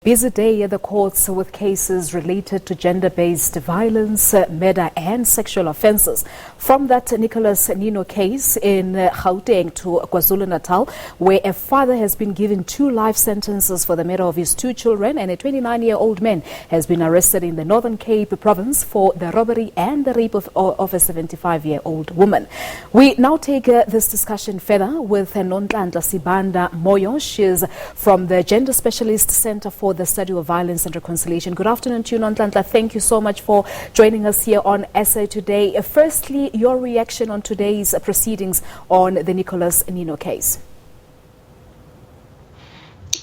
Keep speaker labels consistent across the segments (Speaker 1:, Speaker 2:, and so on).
Speaker 1: Busy day at the courts with cases related to gender-based violence, murder and sexual offences. From that Nicholas Ninow case in Gauteng to KwaZulu-Natal, where a father has been given 2 life sentences for the murder of his 2 children, and a 29-year-old man has been arrested in the Northern Cape province for the robbery and the rape of a 75-year-old woman. We now take this discussion further with Nonhlanhla Sibanda-Moyo. She is from the Gender Specialist Center for the Study of Violence and Reconciliation. Good afternoon to you, Nonhlanhla. Thank you so much for joining us here on SA Today. Firstly, your reaction on today's proceedings on the Nicholas Ninow case.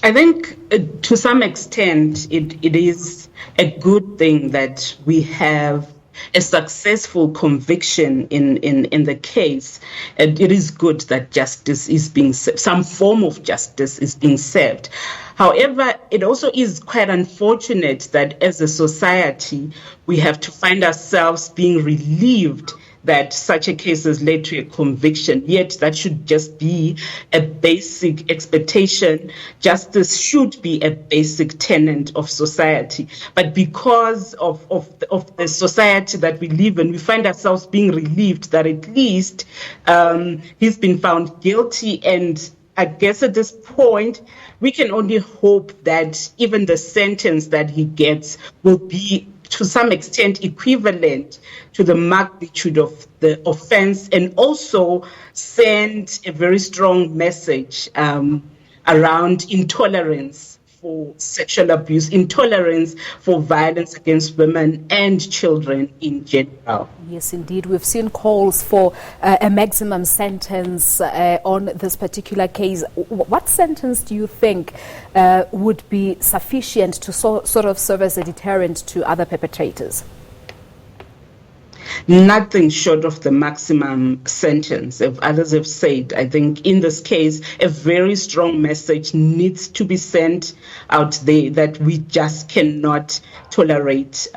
Speaker 2: I think to some extent it is a good thing that we have a successful conviction in the case. And it is good that justice is being served, some form of justice is being served. However, it also is quite unfortunate that as a society, we have to find ourselves being relieved that such a case has led to a conviction, yet that should just be a basic expectation. Justice should be a basic tenet of society. But because of the society that we live in, we find ourselves being relieved that at least he's been found guilty. And I guess at this point, we can only hope that even the sentence that he gets will be to some extent equivalent to the magnitude of the offense, and also send a very strong message around intolerance for sexual abuse, intolerance for violence against women and children in general.
Speaker 1: Yes, indeed. We've seen calls for a maximum sentence on this particular case. What sentence do you think would be sufficient to sort of serve as a deterrent to other perpetrators?
Speaker 2: Nothing short of the maximum sentence. If others have said, I think in this case, a very strong message needs to be sent out there that we just cannot tolerate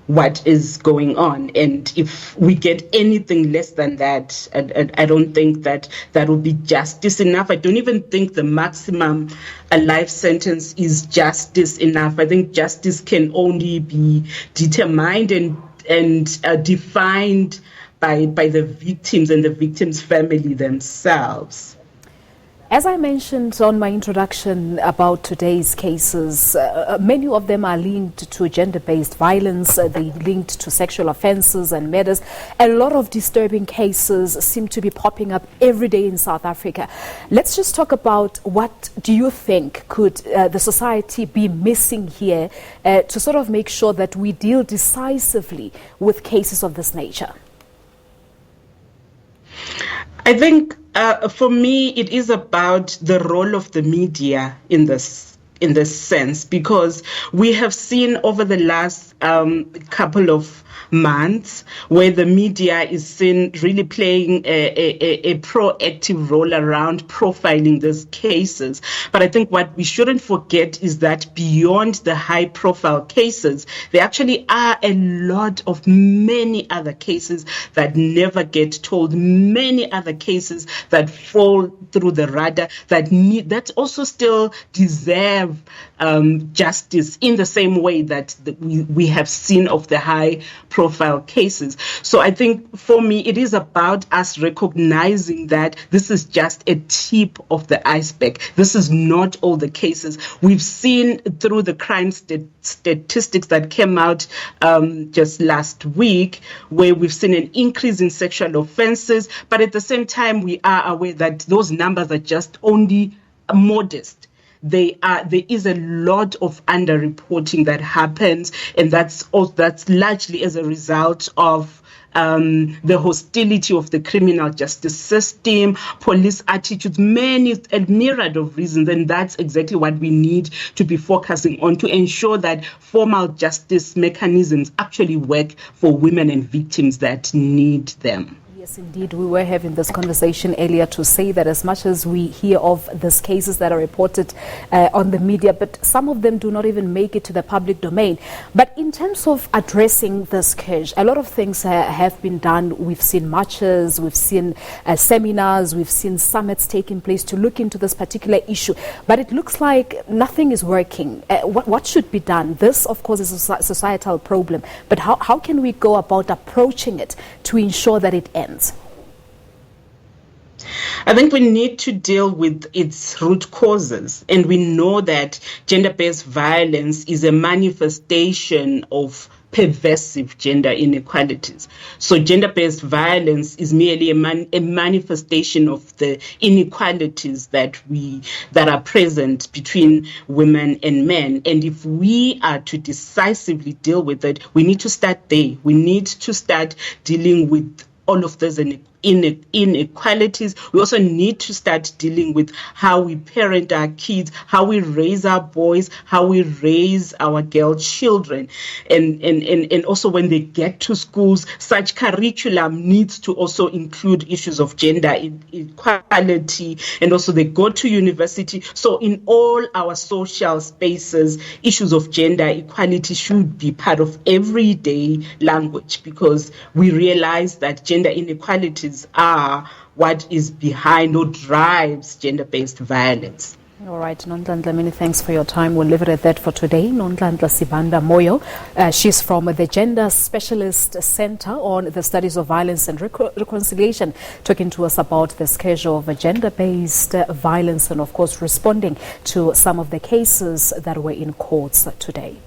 Speaker 2: what is going on. And if we get anything less than that, I don't think that will be justice enough. I don't even think the maximum life sentence is justice enough. I think justice can only be determined and defined by the victims and the victims' family themselves.
Speaker 1: As I mentioned on my introduction about today's cases, many of them are linked to gender-based violence, they're linked to sexual offences and murders. A lot of disturbing cases seem to be popping up every day in South Africa. Let's just talk about what do you think could the society be missing here to sort of make sure that we deal decisively with cases of this nature?
Speaker 2: I think for me, it is about the role of the media in this sense, because we have seen over the last couple of months where the media is seen really playing a proactive role around profiling these cases. But I think what we shouldn't forget is that beyond the high profile cases, there actually are a lot of many other cases that never get told, many other cases that fall through the radar that also still deserve justice in the same way that we have seen of the high profile cases. So I think for me, it is about us recognizing that this is just a tip of the iceberg. This is not all the cases. We've seen through the crime statistics that came out just last week, where we've seen an increase in sexual offenses, but at the same time, we are aware that those numbers are just only modest. There is a lot of underreporting that happens, and that's largely as a result of the hostility of the criminal justice system, police attitudes, a myriad of reasons, and that's exactly what we need to be focusing on to ensure that formal justice mechanisms actually work for women and victims that need them.
Speaker 1: Yes, indeed. We were having this conversation earlier to say that as much as we hear of these cases that are reported on the media, but some of them do not even make it to the public domain. But in terms of addressing this scourge, a lot of things have been done. We've seen marches, we've seen seminars, we've seen summits taking place to look into this particular issue. But it looks like nothing is working. What should be done? This, of course, is a societal problem. But how can we go about approaching it to ensure that it ends?
Speaker 2: I think we need to deal with its root causes, and we know that gender-based violence is a manifestation of pervasive gender inequalities. So gender-based violence is merely a manifestation of the inequalities that are present between women and men. And if we are to decisively deal with it, we need to start there. We need to start dealing with all of those inequalities. We also need to start dealing with how we parent our kids, how we raise our boys, how we raise our girl children. And also when they get to schools, such curriculum needs to also include issues of gender equality, and also they go to university. So in all our social spaces, issues of gender equality should be part of everyday language, because we realize that gender inequalities are what is behind or drives gender-based violence.
Speaker 1: All right, Nonhlanhla, many thanks for your time. We'll leave it at that for today. Nonhlanhla Sibanda-Moyo, she's from the Gender Specialist Center on the Studies of Violence and Reconciliation, talking to us about the scourge of gender-based violence and, of course, responding to some of the cases that were in courts today.